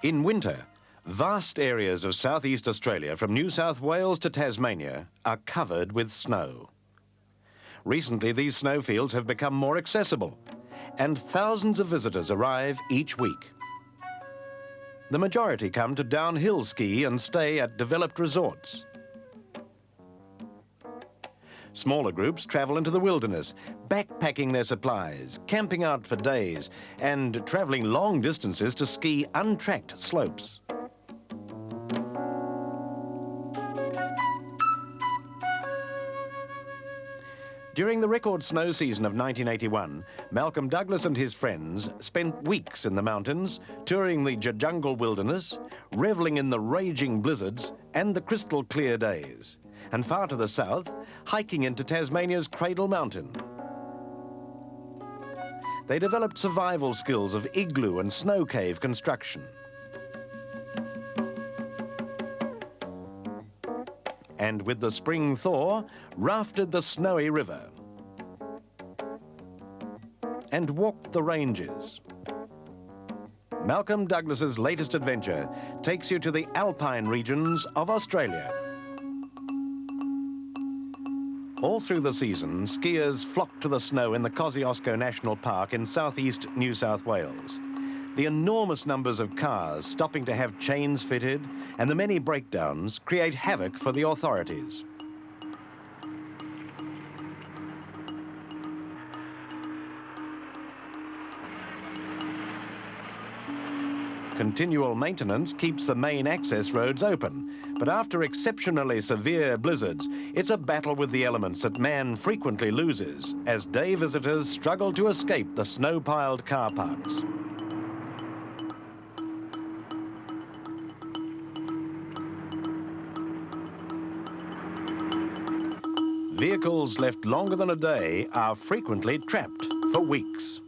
In winter, vast areas of southeast Australia from New South Wales to Tasmania are covered with snow. Recently, these snowfields have become more accessible, and thousands of visitors arrive each week. The majority come to downhill ski and stay at developed resorts. Smaller groups travel into the wilderness, backpacking their supplies, camping out for days, and travelling long distances to ski untracked slopes. During the record snow season of 1981, Malcolm Douglas and his friends spent weeks in the mountains, touring the Jajungle wilderness, revelling in the raging blizzards and the crystal clear days, and far to the south, hiking into Tasmania's Cradle Mountain. They developed survival skills of igloo and snow cave construction. And with the spring thaw, rafted the Snowy River and walked the ranges. Malcolm Douglas's latest adventure takes you to the alpine regions of Australia. All through the season, skiers flock to the snow in the Kosciuszko National Park in southeast New South Wales. The enormous numbers of cars stopping to have chains fitted and the many breakdowns create havoc for the authorities. Continual maintenance keeps the main access roads open, but after exceptionally severe blizzards, it's a battle with the elements that man frequently loses as day visitors struggle to escape the snow-piled car parks. Vehicles left longer than a day are frequently trapped for weeks.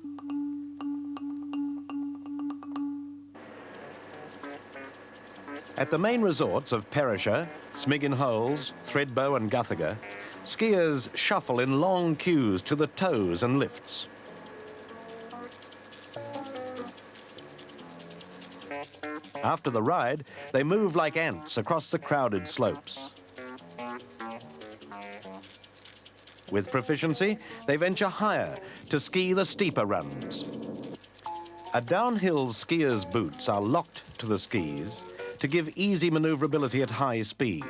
At the main resorts of Perisher, Smiggin Holes, Thredbo and Guthaga, skiers shuffle in long queues to the tows and lifts. After the ride, they move like ants across the crowded slopes. With proficiency, they venture higher to ski the steeper runs. A downhill skier's boots are locked to the skis to give easy maneuverability at high speed.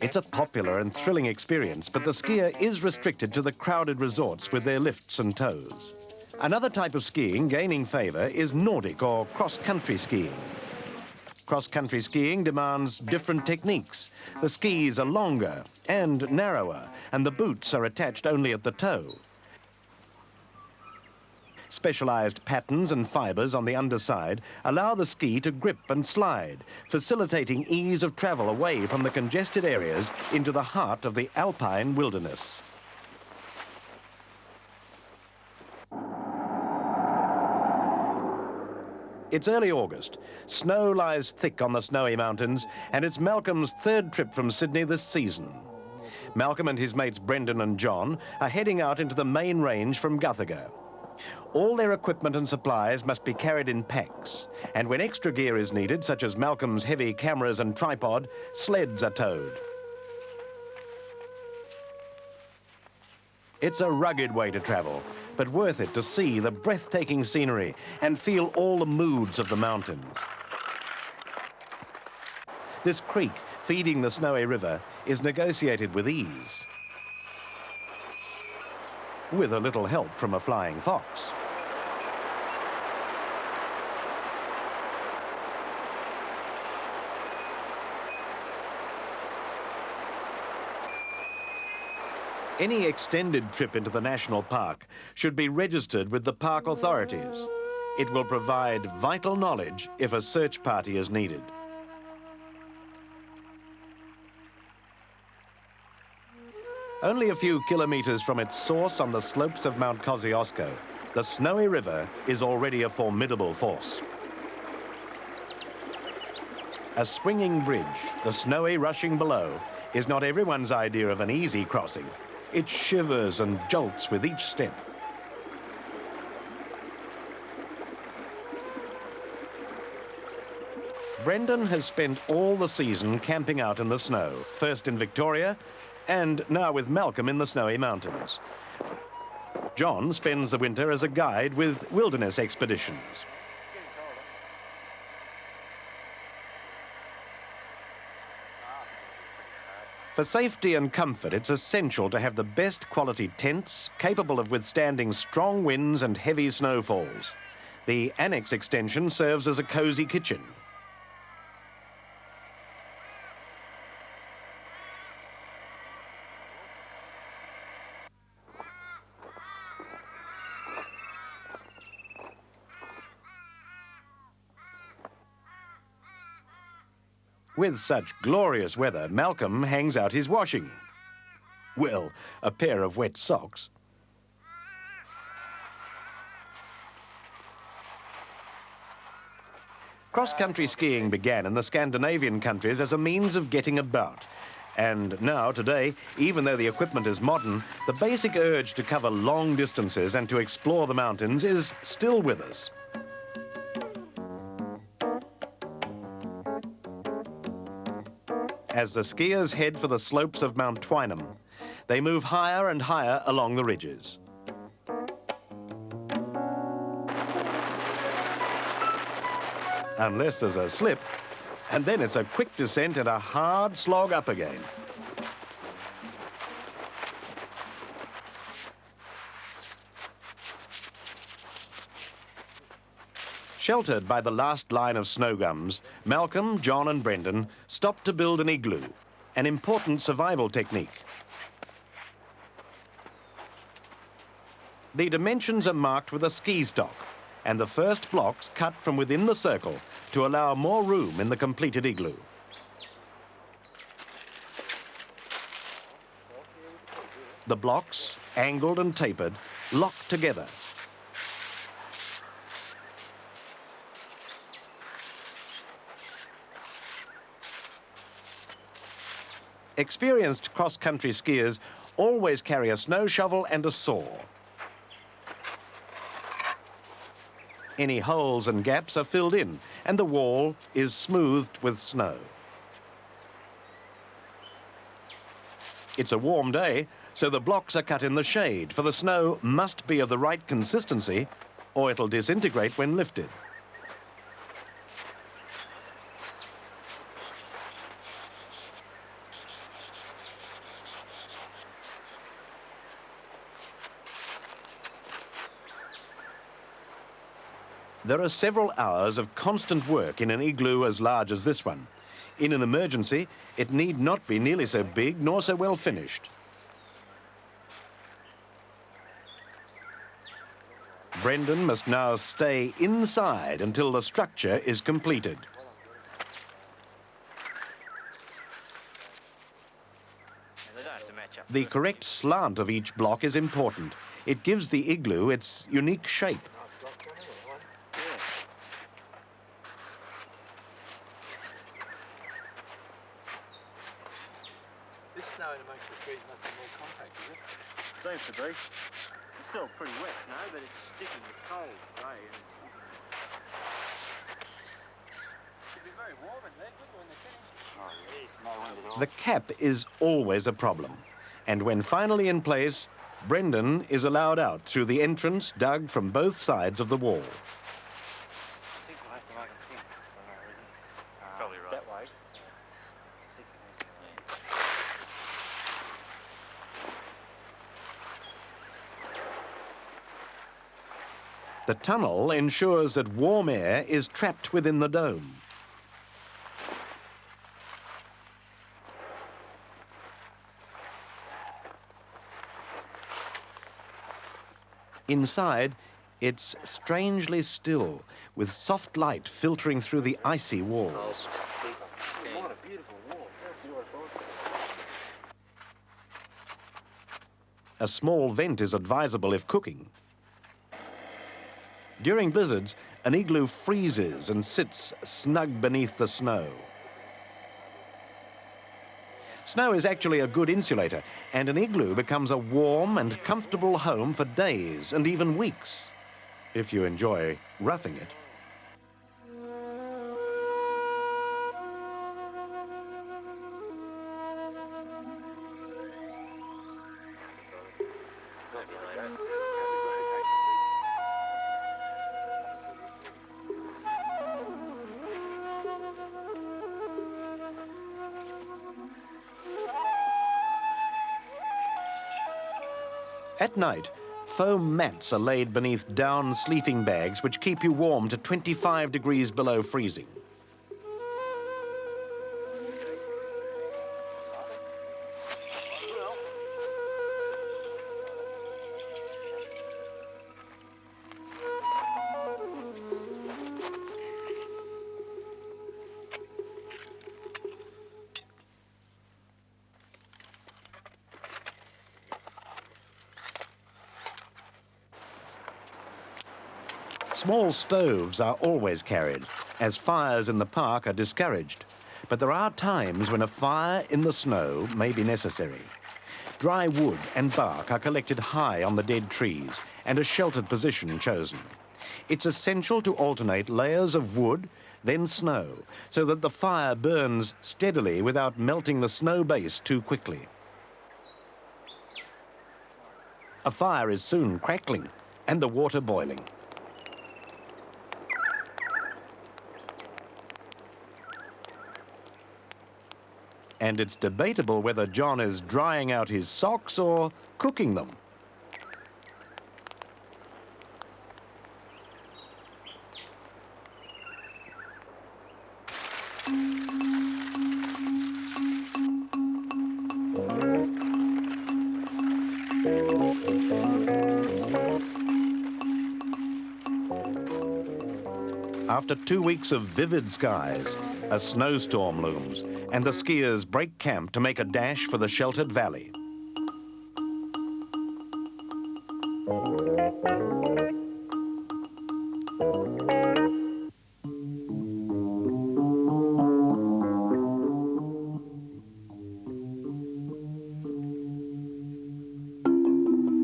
It's a popular and thrilling experience, but the skier is restricted to the crowded resorts with their lifts and tows. Another type of skiing gaining favour is Nordic or cross-country skiing. Cross-country skiing demands different techniques. The skis are longer and narrower, and the boots are attached only at the toe. Specialised patterns and fibres on the underside allow the ski to grip and slide, facilitating ease of travel away from the congested areas into the heart of the alpine wilderness. It's early August. Snow lies thick on the snowy mountains, and it's Malcolm's third trip from Sydney this season. Malcolm and his mates Brendan and John are heading out into the main range from Guthaga. All their equipment and supplies must be carried in packs, and when extra gear is needed, such as Malcolm's heavy cameras and tripod, sleds are towed. It's a rugged way to travel, but worth it to see the breathtaking scenery and feel all the moods of the mountains. This creek feeding the Snowy River is negotiated with ease, with a little help from a flying fox. Any extended trip into the national park should be registered with the park authorities. It will provide vital knowledge if a search party is needed. Only a few kilometres from its source on the slopes of Mount Kosciuszko, the Snowy River is already a formidable force. A swinging bridge, the Snowy rushing below, is not everyone's idea of an easy crossing. It shivers and jolts with each step. Brendan has spent all the season camping out in the snow, first in Victoria and now with Malcolm in the Snowy Mountains. John spends the winter as a guide with wilderness expeditions. For safety and comfort, it's essential to have the best quality tents capable of withstanding strong winds and heavy snowfalls. The annex extension serves as a cosy kitchen. With such glorious weather, Malcolm hangs out his washing. Well, a pair of wet socks. Cross-country skiing began in the Scandinavian countries as a means of getting about. And now, today, even though the equipment is modern, the basic urge to cover long distances and to explore the mountains is still with us. As the skiers head for the slopes of Mount Twynham, they move higher and higher along the ridges. Unless there's a slip, and then it's a quick descent and a hard slog up again. Sheltered by the last line of snow gums, Malcolm, John and Brendan stopped to build an igloo, an important survival technique. The dimensions are marked with a ski stock, and the first blocks cut from within the circle to allow more room in the completed igloo. The blocks, angled and tapered, lock together. Experienced cross-country skiers always carry a snow shovel and a saw. Any holes and gaps are filled in, and the wall is smoothed with snow. It's a warm day, so the blocks are cut in the shade, for the snow must be of the right consistency, or it'll disintegrate when lifted. There are several hours of constant work in an igloo as large as this one. In an emergency, it need not be nearly so big nor so well finished. Brendan must now stay inside until the structure is completed. The correct slant of each block is important. It gives the igloo its unique shape. This snow makes the trees much more compact, is it? Seems to be. It's still pretty wet snow, but it's sticking with cold today. It'll be very warm in there, when they're finished. Oh, yes, no wind at all. The cap is always a problem, and when finally in place, Brendan is allowed out through the entrance dug from both sides of the wall. I think we'll have to make them thin for no reason. Probably right. That way. The tunnel ensures that warm air is trapped within the dome. Inside, it's strangely still, with soft light filtering through the icy walls. What a beautiful wall. That's beautiful. A small vent is advisable if cooking. During blizzards, an igloo freezes and sits snug beneath the snow. Snow is actually a good insulator, and an igloo becomes a warm and comfortable home for days and even weeks, if you enjoy roughing it. At night, foam mats are laid beneath down sleeping bags which keep you warm to 25 degrees below freezing. Small stoves are always carried, as fires in the park are discouraged. But there are times when a fire in the snow may be necessary. Dry wood and bark are collected high on the dead trees and a sheltered position chosen. It's essential to alternate layers of wood, then snow, so that the fire burns steadily without melting the snow base too quickly. A fire is soon crackling and the water boiling. And it's debatable whether John is drying out his socks or cooking them. After 2 weeks of vivid skies, a snowstorm looms, and the skiers break camp to make a dash for the sheltered valley.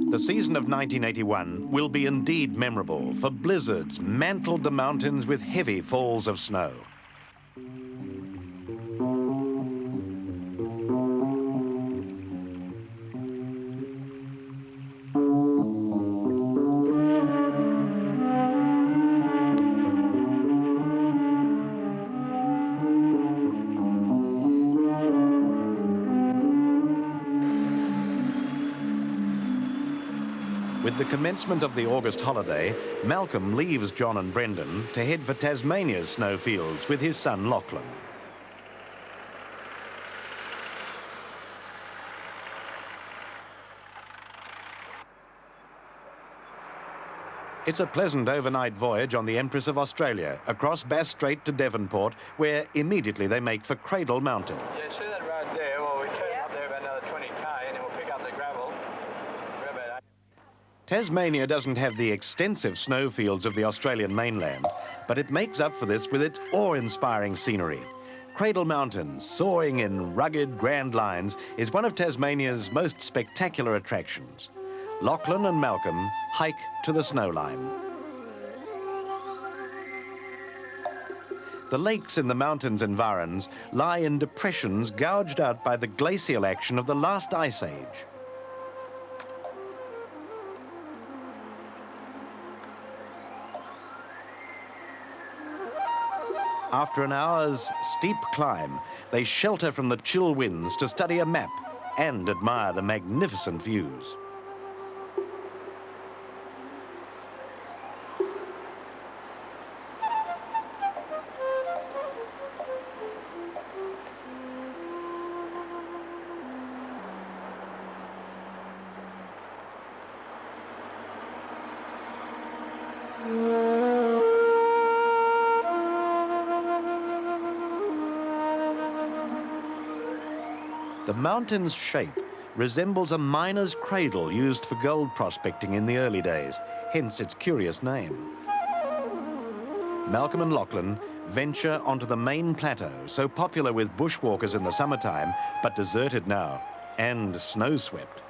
The season of 1981 will be indeed memorable, for blizzards mantled the mountains with heavy falls of snow. With the commencement of the August holiday, Malcolm leaves John and Brendan to head for Tasmania's snowfields with his son Lachlan. It's a pleasant overnight voyage on the Empress of Australia, across Bass Strait to Devonport, where immediately they make for Cradle Mountain. Yeah, see that road there? Well, we turn up there about another 20k and then we'll pick up the gravel. We're about Tasmania doesn't have the extensive snowfields of the Australian mainland, but it makes up for this with its awe-inspiring scenery. Cradle Mountain, soaring in rugged, grand lines, is one of Tasmania's most spectacular attractions. Lachlan and Malcolm hike to the snowline. The lakes in the mountains' environs lie in depressions gouged out by the glacial action of the last ice age. After an hour's steep climb, they shelter from the chill winds to study a map and admire the magnificent views. The mountain's shape resembles a miner's cradle used for gold prospecting in the early days, hence its curious name. Malcolm and Lachlan venture onto the main plateau, so popular with bushwalkers in the summertime, but deserted now and snow-swept.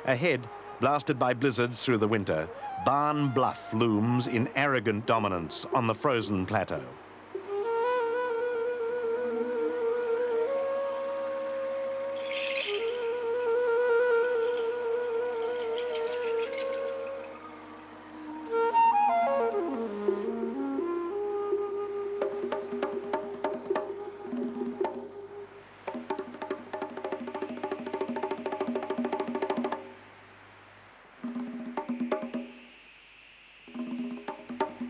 Ahead, blasted by blizzards through the winter, Barn Bluff looms in arrogant dominance on the frozen plateau.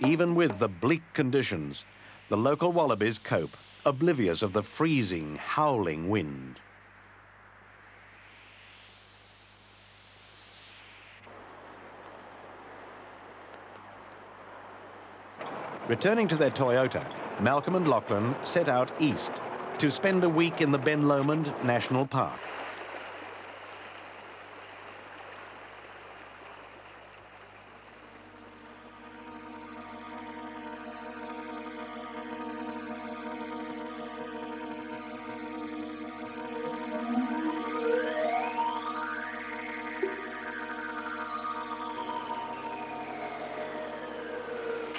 Even with the bleak conditions, the local wallabies cope, oblivious of the freezing, howling wind. Returning to their Toyota, Malcolm and Lachlan set out east to spend a week in the Ben Lomond National Park.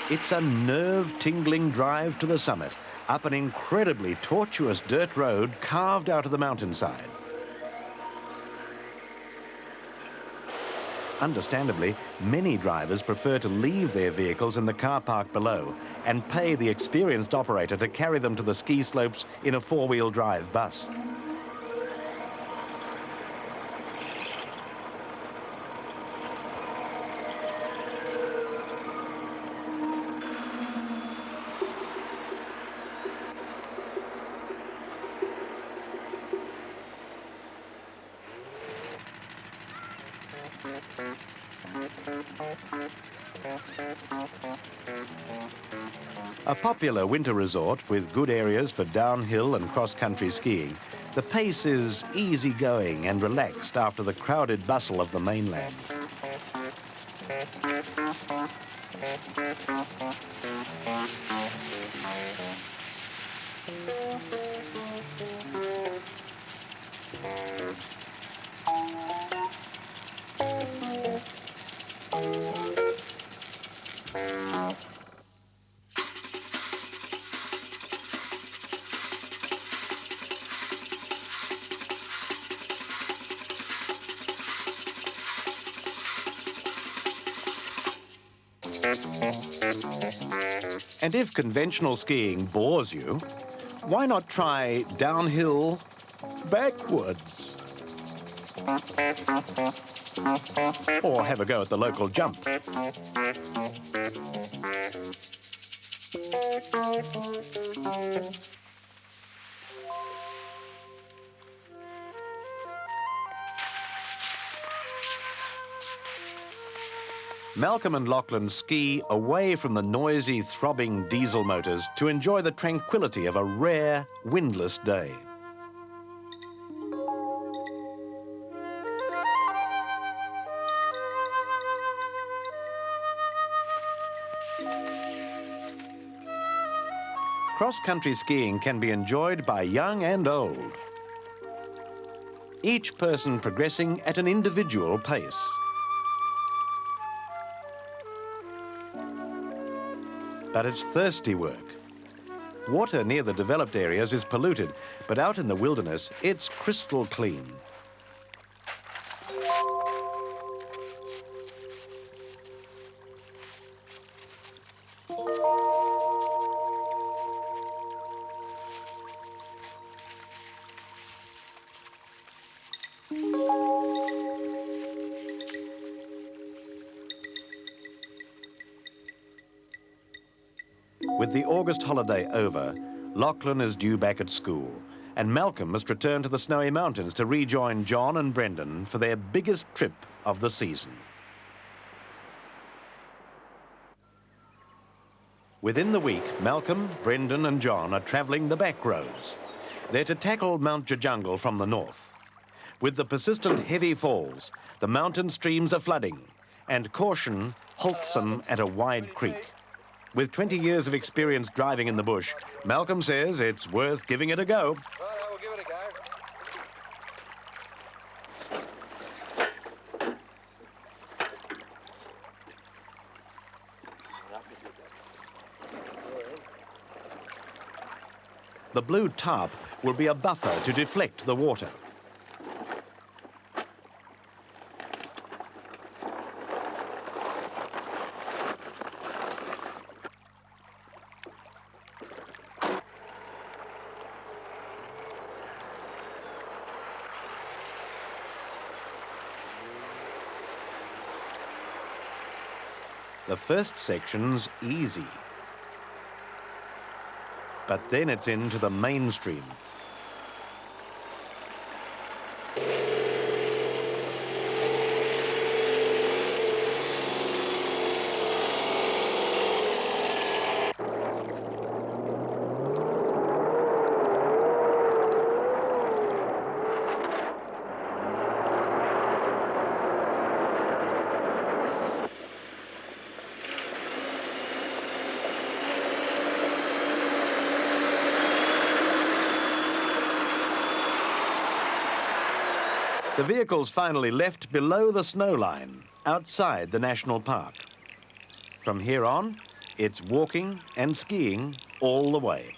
It's a nerve-tingling drive to the summit, up an incredibly tortuous dirt road carved out of the mountainside. Understandably, many drivers prefer to leave their vehicles in the car park below and pay the experienced operator to carry them to the ski slopes in a four-wheel drive bus. A popular winter resort with good areas for downhill and cross-country skiing, the pace is easygoing and relaxed after the crowded bustle of the mainland. And if conventional skiing bores you, why not try downhill backwards? Or have a go at the local jump. Malcolm and Lachlan ski away from the noisy, throbbing diesel motors to enjoy the tranquility of a rare, windless day. Cross-country skiing can be enjoyed by young and old, each person progressing at an individual pace. But it's thirsty work. Water near the developed areas is polluted, but out in the wilderness, it's crystal clean. With the August holiday over, Lachlan is due back at school, and Malcolm must return to the Snowy Mountains to rejoin John and Brendan for their biggest trip of the season. Within the week, Malcolm, Brendan and John are travelling the back roads. They're to tackle Mount Jajungle from the north. With the persistent heavy falls, the mountain streams are flooding, and caution halts them at a wide creek. With 20 years of experience driving in the bush, Malcolm says it's worth giving it a go. Well, we'll give it a go. The blue tarp will be a buffer to deflect the water. The The first section's easy. But then it's into the mainstream. The vehicle's finally left below the snow line, outside the national park. From here on, it's walking and skiing all the way.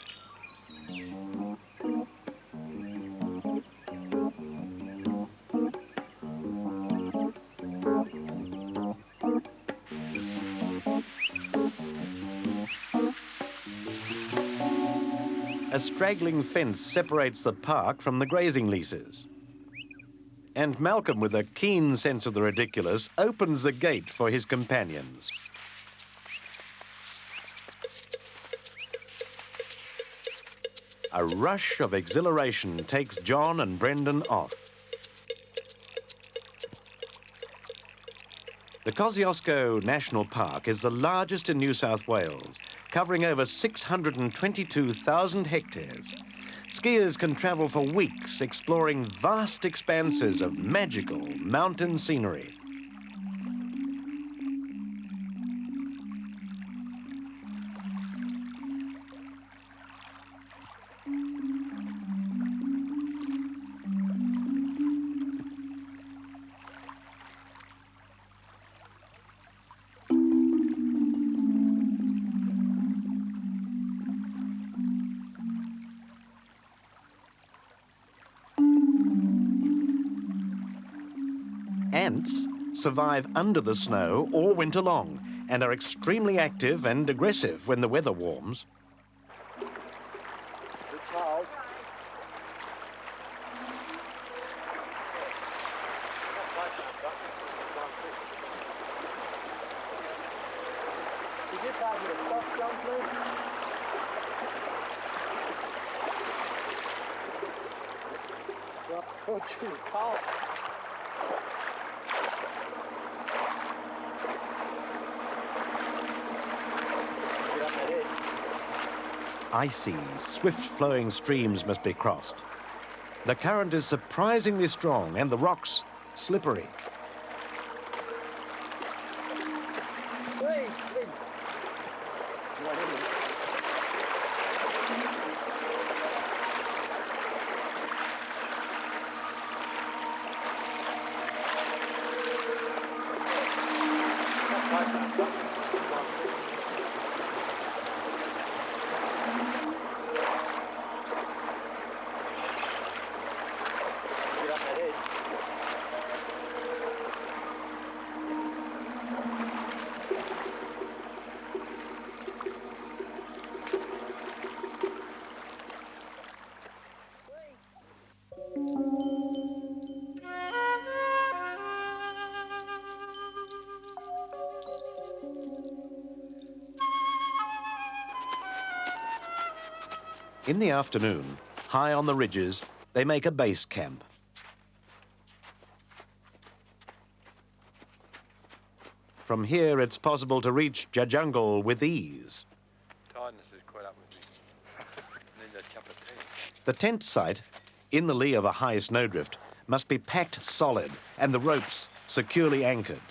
A straggling fence separates the park from the grazing leases. And Malcolm, with a keen sense of the ridiculous, opens the gate for his companions. A rush of exhilaration takes John and Brendan off. The Kosciuszko National Park is the largest in New South Wales, covering over 622,000 hectares. Skiers can travel for weeks exploring vast expanses of magical mountain scenery. Ants survive under the snow all winter long and are extremely active and aggressive when the weather warms. Good cold. Did you pass me a soft jump, please? Oh, too cold. Icy, swift-flowing streams must be crossed. The current is surprisingly strong and the rocks slippery. Please, please. In the afternoon, high on the ridges, they make a base camp. From here, it's possible to reach Jajungle with ease. Tiredness is quite up with me. Need a cup of tea. The tent site, in the lee of a high snowdrift, must be packed solid and the ropes securely anchored.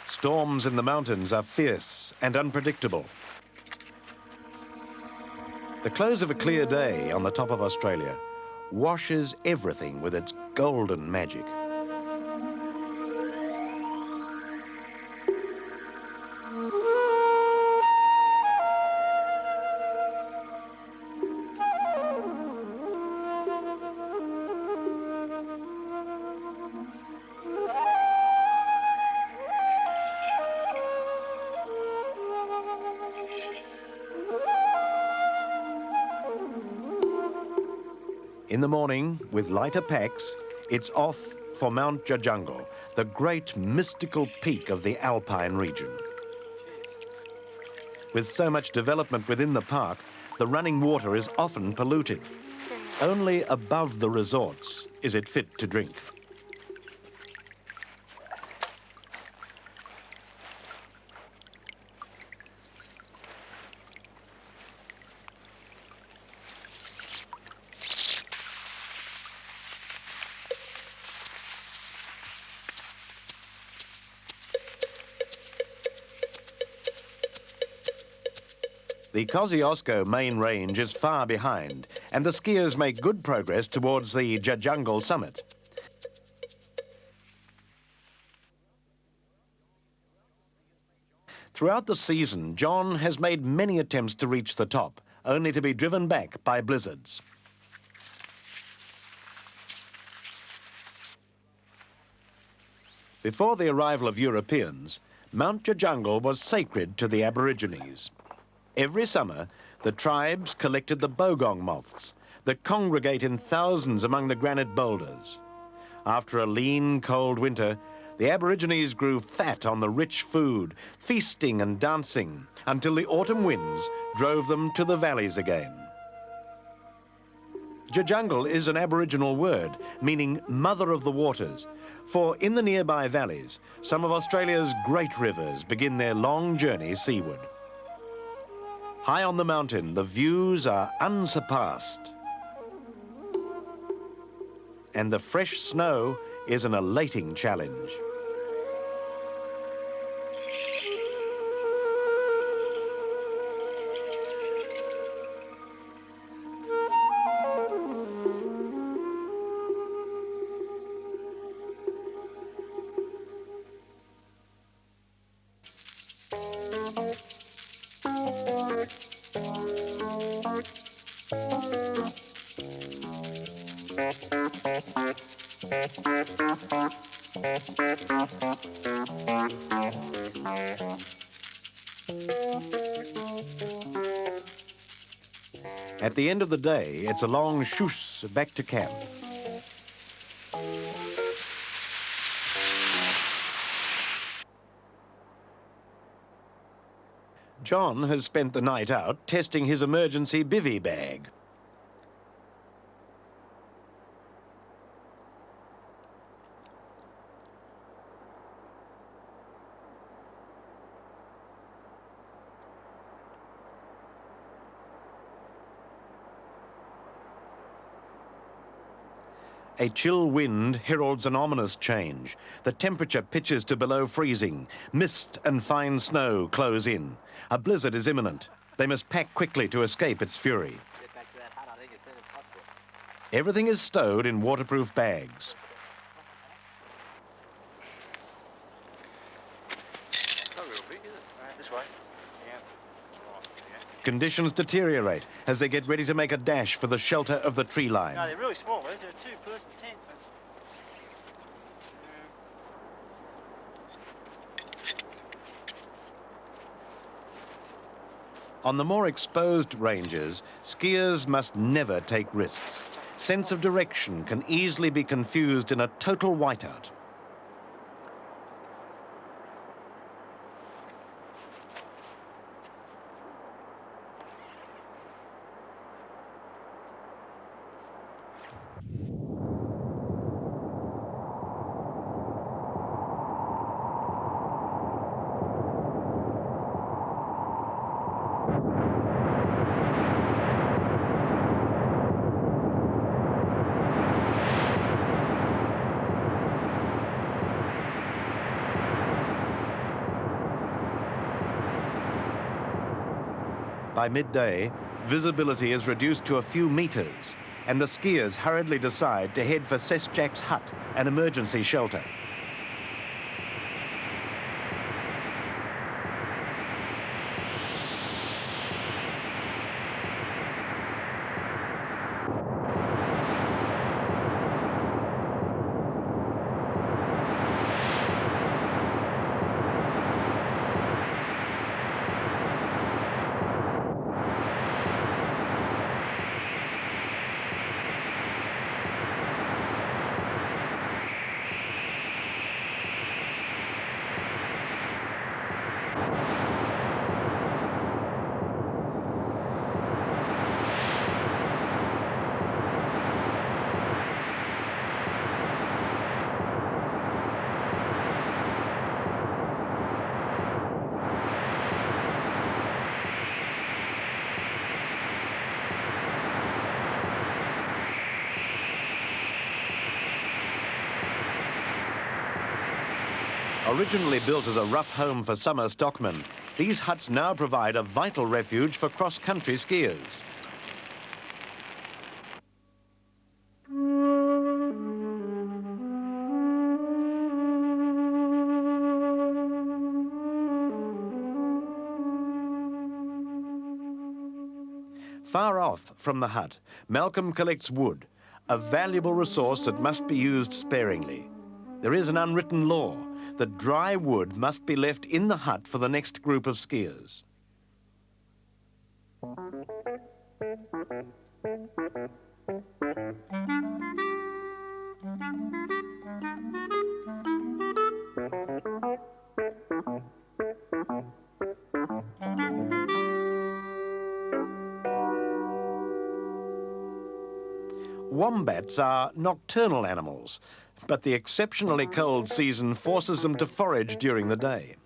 Storms in the mountains are fierce and unpredictable. The close of a clear day on the top of Australia washes everything with its golden magic. In the morning, with lighter packs, it's off for Mount Jajungle, the great mystical peak of the Alpine region. With so much development within the park, the running water is often polluted. Only above the resorts is it fit to drink. The Kosciuszko main range is far behind, and the skiers make good progress towards the Jajungle summit. Throughout the season, John has made many attempts to reach the top, only to be driven back by blizzards. Before the arrival of Europeans, Mount Jajungle was sacred to the Aborigines. Every summer, the tribes collected the bogong moths that congregate in thousands among the granite boulders. After a lean, cold winter, the Aborigines grew fat on the rich food, feasting and dancing, until the autumn winds drove them to the valleys again. Jajungle is an Aboriginal word, meaning mother of the waters, for in the nearby valleys, some of Australia's great rivers begin their long journey seaward. High on the mountain, the views are unsurpassed. And the fresh snow is an elating challenge. At the end of the day, it's a long shoosh back to camp. John has spent the night out testing his emergency bivvy bag. A chill wind heralds an ominous change. The temperature pitches to below freezing. Mist and fine snow close in. A blizzard is imminent. They must pack quickly to escape its fury. Get back to that hut, I think, as soon as possible. Everything is stowed in waterproof bags. Not real big, is it? This way. Yeah. Right, yeah. Conditions deteriorate as they get ready to make a dash for the shelter of the tree line. No, they're really small. These are a two-person tent. On the more exposed ranges, skiers must never take risks. Sense of direction can easily be confused in a total whiteout. By midday, visibility is reduced to a few meters, and the skiers hurriedly decide to head for Sesjak's hut, an emergency shelter. Originally built as a rough home for summer stockmen, these huts now provide a vital refuge for cross-country skiers. Far off from the hut, Malcolm collects wood, a valuable resource that must be used sparingly. There is an unwritten law that dry wood must be left in the hut for the next group of skiers. Wombats are nocturnal animals, but the exceptionally cold season forces them to forage during the day.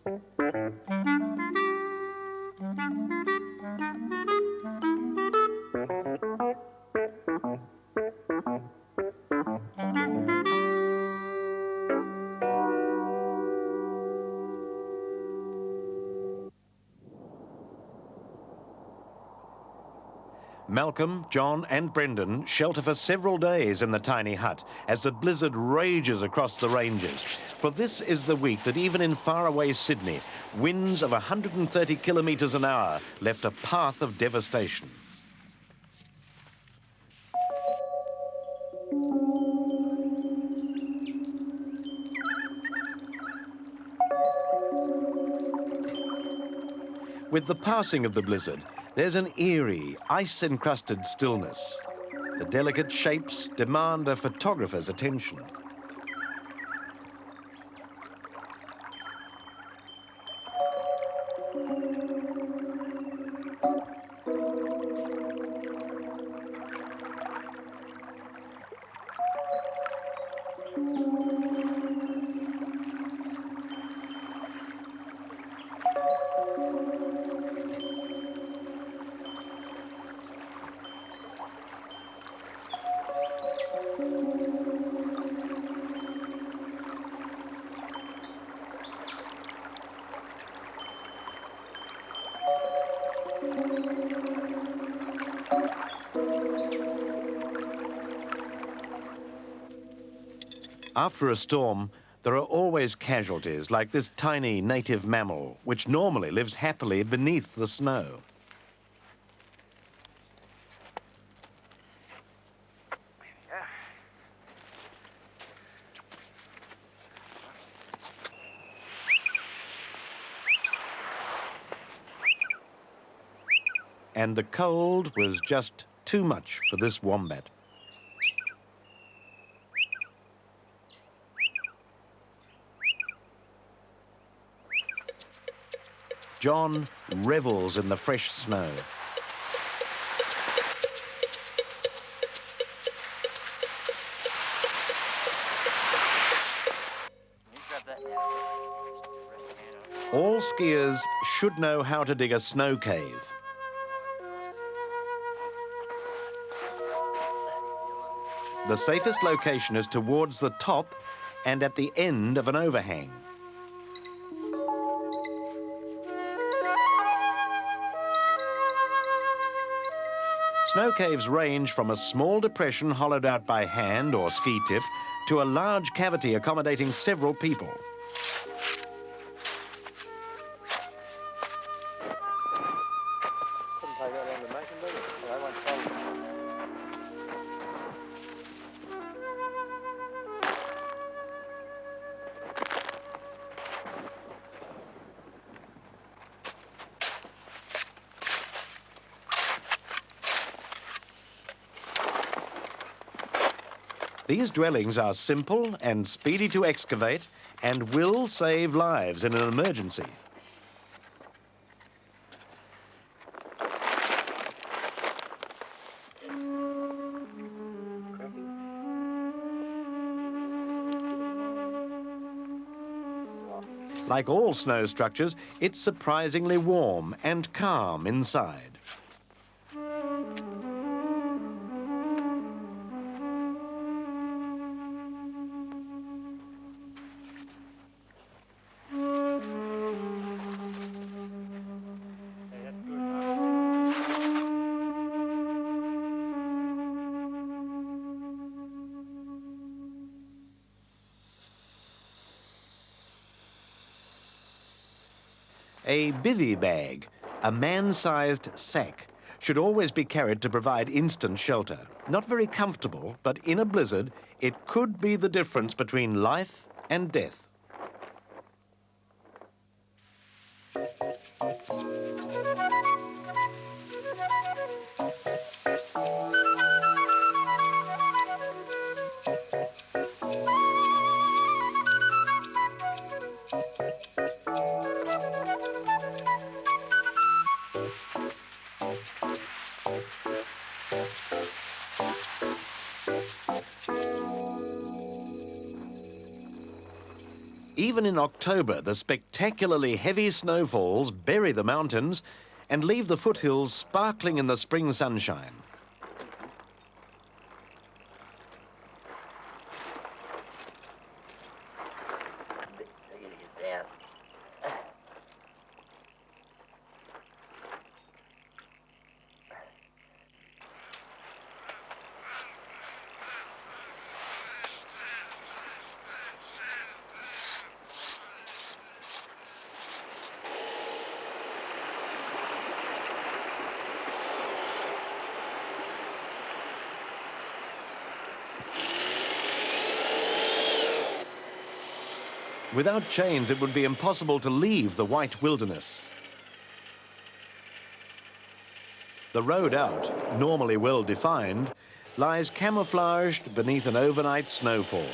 Malcolm, John and Brendan shelter for several days in the tiny hut as the blizzard rages across the ranges. For this is the week that even in faraway Sydney, winds of 130 kilometres an hour left a path of devastation. With the passing of the blizzard, there's an eerie, ice-encrusted stillness. The delicate shapes demand a photographer's attention. After a storm, there are always casualties, like this tiny native mammal, which normally lives happily beneath the snow. And the cold was just too much for this wombat. John revels in the fresh snow. All skiers should know how to dig a snow cave. The safest location is towards the top and at the end of an overhang. Snow caves range from a small depression hollowed out by hand or ski tip to a large cavity accommodating several people. Couldn't take that long to make them, did it? Yeah, they won't solve it. These dwellings are simple and speedy to excavate and will save lives in an emergency. Like all snow structures, it's surprisingly warm and calm inside. A bivvy bag, a man-sized sack, should always be carried to provide instant shelter. Not very comfortable, but in a blizzard, it could be the difference between life and death. Even in October, the spectacularly heavy snowfalls bury the mountains and leave the foothills sparkling in the spring sunshine. Without chains, it would be impossible to leave the white wilderness. The road out, normally well defined, lies camouflaged beneath an overnight snowfall.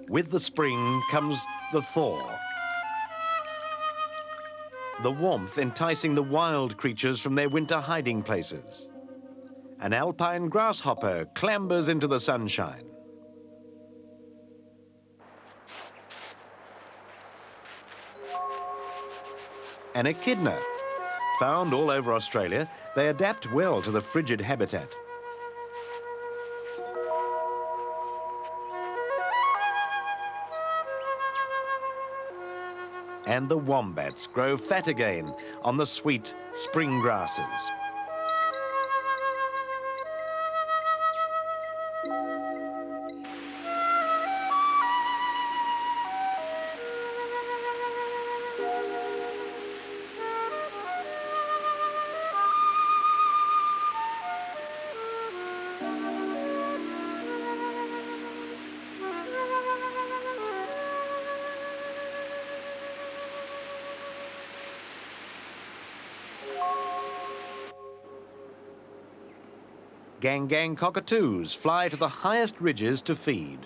With the spring comes the thaw. The warmth enticing the wild creatures from their winter hiding places. An alpine grasshopper clambers into the sunshine. An echidna. Found all over Australia, they adapt well to the frigid habitat. And the wombats grow fat again on the sweet spring grasses. Gang cockatoos fly to the highest ridges to feed.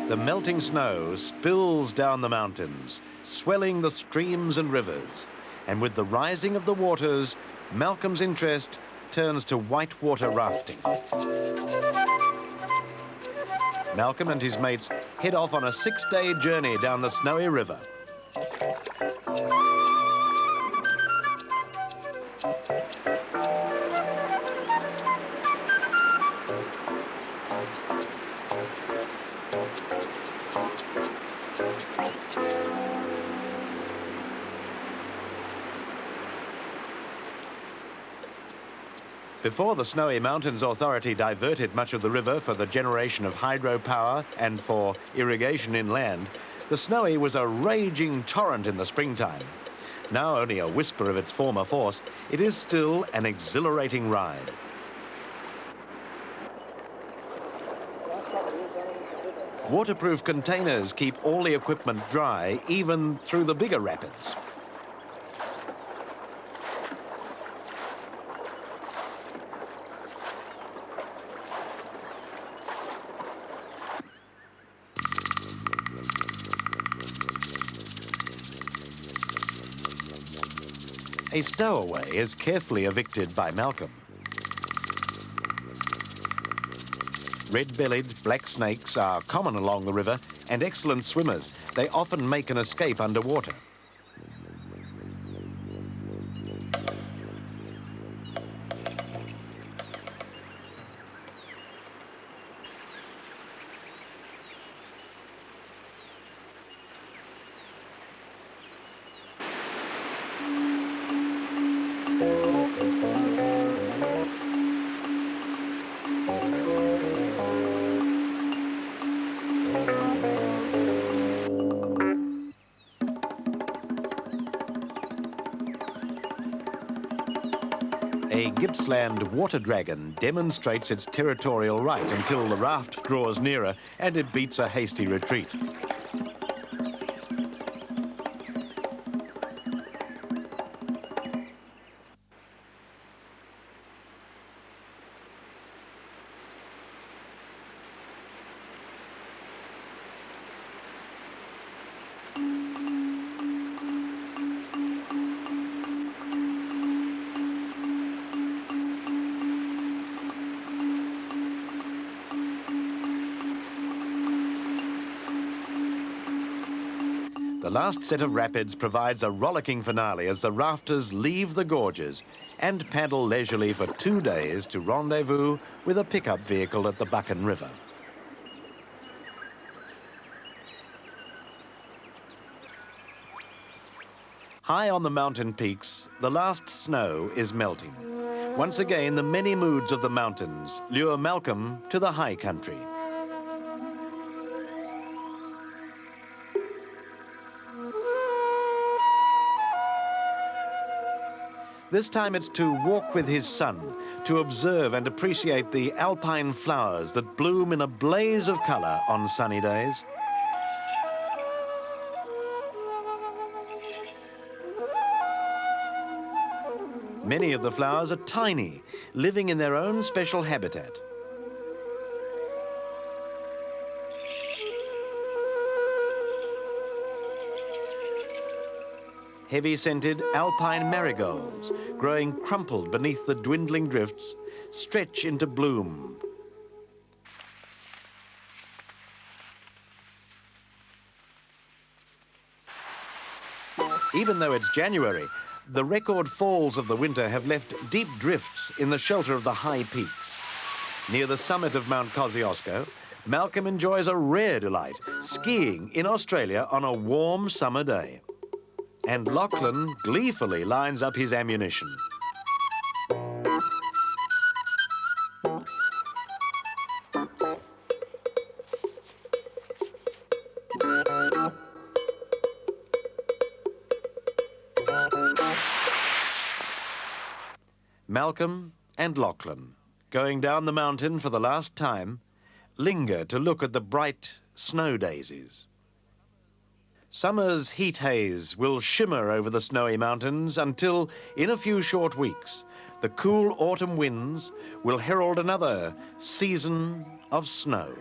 The melting snow spills down the mountains, swelling the streams and rivers. And with the rising of the waters, Malcolm's interest turns to whitewater rafting. Malcolm and his mates head off on a 6-day journey down the Snowy River. Before the Snowy Mountains Authority diverted much of the river for the generation of hydropower and for irrigation inland, the Snowy was a raging torrent in the springtime. Now only a whisper of its former force, it is still an exhilarating ride. Waterproof containers keep all the equipment dry, even through the bigger rapids. A stowaway is carefully evicted by Malcolm. Red-bellied black snakes are common along the river and excellent swimmers. They often make an escape underwater. A Gippsland water dragon demonstrates its territorial right until the raft draws nearer and it beats a hasty retreat. The last set of rapids provides a rollicking finale as the rafters leave the gorges and paddle leisurely for 2 days to rendezvous with a pickup vehicle at the Buchan River. High on the mountain peaks, the last snow is melting. Once again, the many moods of the mountains lure Malcolm to the high country. This time it's to walk with his son, to observe and appreciate the alpine flowers that bloom in a blaze of colour on sunny days. Many of the flowers are tiny, living in their own special habitat. Heavy-scented alpine marigolds, growing crumpled beneath the dwindling drifts, stretch into bloom. Even though it's January, the record falls of the winter have left deep drifts in the shelter of the high peaks. Near the summit of Mount Kosciuszko, Malcolm enjoys a rare delight, skiing in Australia on a warm summer day. And Lachlan gleefully lines up his ammunition. Malcolm and Lachlan, going down the mountain for the last time, linger to look at the bright snow daisies. Summer's heat haze will shimmer over the snowy mountains until, in a few short weeks, the cool autumn winds will herald another season of snow.